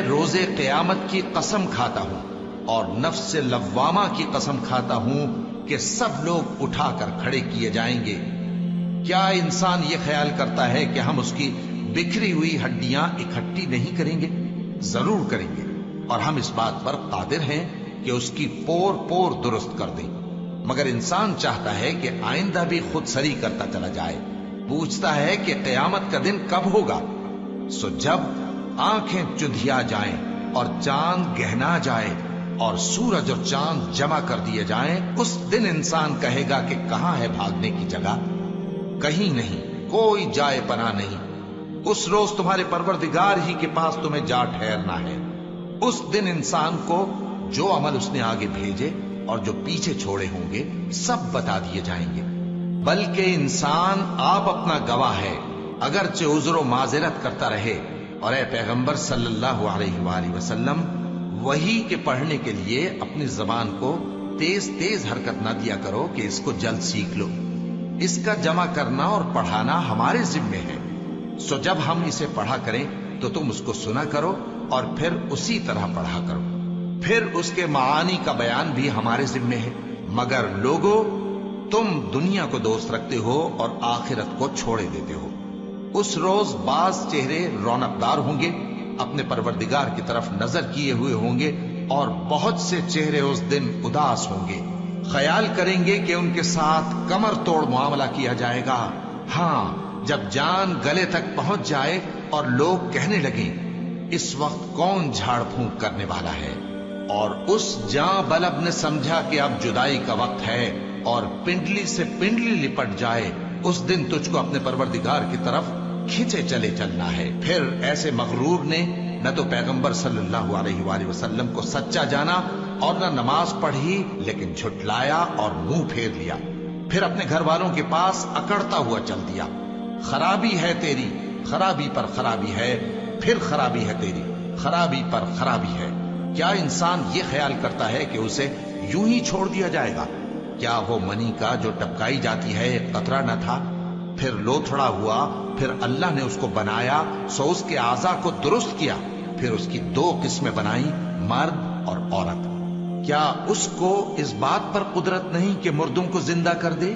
روز قیامت کی قسم کھاتا ہوں اور نفس لوامہ کی قسم کھاتا ہوں کہ سب لوگ اٹھا کر کھڑے کیے جائیں گے۔ کیا انسان یہ خیال کرتا ہے کہ ہم اس کی بکھری ہوئی ہڈیاں اکٹھی نہیں کریں گے؟ ضرور کریں گے، اور ہم اس بات پر قادر ہیں کہ اس کی پور پور درست کر دیں۔ مگر انسان چاہتا ہے کہ آئندہ بھی خود سری کرتا چلا جائے، پوچھتا ہے کہ قیامت کا دن کب ہوگا۔ سو جب آنکھیں چندھیا جائیں اور چاند گہنا جائے اور سورج اور چاند جمع کر دیے جائیں، اس دن انسان کہے گا کہ کہاں ہے بھاگنے کی جگہ؟ کہیں نہیں، کوئی جائے پناہ نہیں۔ اس روز تمہارے پروردگار ہی کے پاس تمہیں جا ٹھہرنا ہے۔ اس دن انسان کو جو عمل اس نے آگے بھیجے اور جو پیچھے چھوڑے ہوں گے سب بتا دیے جائیں گے۔ بلکہ انسان آپ اپنا گواہ ہے، اگرچہ عذر و معذرت کرتا رہے۔ اور اے پیغمبر صلی اللہ علیہ وآلہ وسلم، وحی کے پڑھنے کے لیے اپنی زبان کو تیز تیز حرکت نہ دیا کرو کہ اس کو جلد سیکھ لو۔ اس کا جمع کرنا اور پڑھانا ہمارے ذمے ہے۔ سو جب ہم اسے پڑھا کریں تو تم اس کو سنا کرو اور پھر اسی طرح پڑھا کرو۔ پھر اس کے معانی کا بیان بھی ہمارے ذمے ہے۔ مگر لوگو، تم دنیا کو دوست رکھتے ہو اور آخرت کو چھوڑے دیتے ہو۔ اس روز بعض چہرے رونق دار ہوں گے، اپنے پروردگار کی طرف نظر کیے ہوئے ہوں گے، اور بہت سے چہرے اس دن اداس ہوں گے، خیال کریں گے کہ ان کے ساتھ کمر توڑ معاملہ کیا جائے گا۔ ہاں، جب جان گلے تک پہنچ جائے اور لوگ کہنے لگیں اس وقت کون جھاڑ پھونک کرنے والا ہے، اور اس جاں بلب نے سمجھا کہ اب جدائی کا وقت ہے اور پنڈلی سے پنڈلی لپٹ جائے، اس دن تجھ کو اپنے پروردگار کی طرف کھینچے چلے چلنا ہے۔ پھر ایسے مغرور نے نہ تو پیغمبر صلی اللہ علیہ وآلہ وسلم کو سچا جانا اور نہ نماز پڑھی، لیکن جھٹلایا اور منہ پھیر لیا، پھر اپنے گھر والوں کے پاس اکڑتا ہوا چل دیا۔ خرابی ہے تیری، خرابی پر خرابی ہے، پھر خرابی ہے تیری، خرابی پر خرابی ہے۔ کیا انسان یہ خیال کرتا ہے کہ اسے یوں ہی چھوڑ دیا جائے گا؟ کیا وہ منی کا جو ٹپکائی جاتی ہے ایک قطرہ نہ تھا، پھر لوتھڑا ہوا، پھر اللہ نے اس کو بنایا، سو اس کے اعضاء کو درست کیا، پھر اس کی دو قسمیں بنائیں، مرد اور عورت۔ کیا اس کو اس بات پر قدرت نہیں کہ مردوں کو زندہ کر دے؟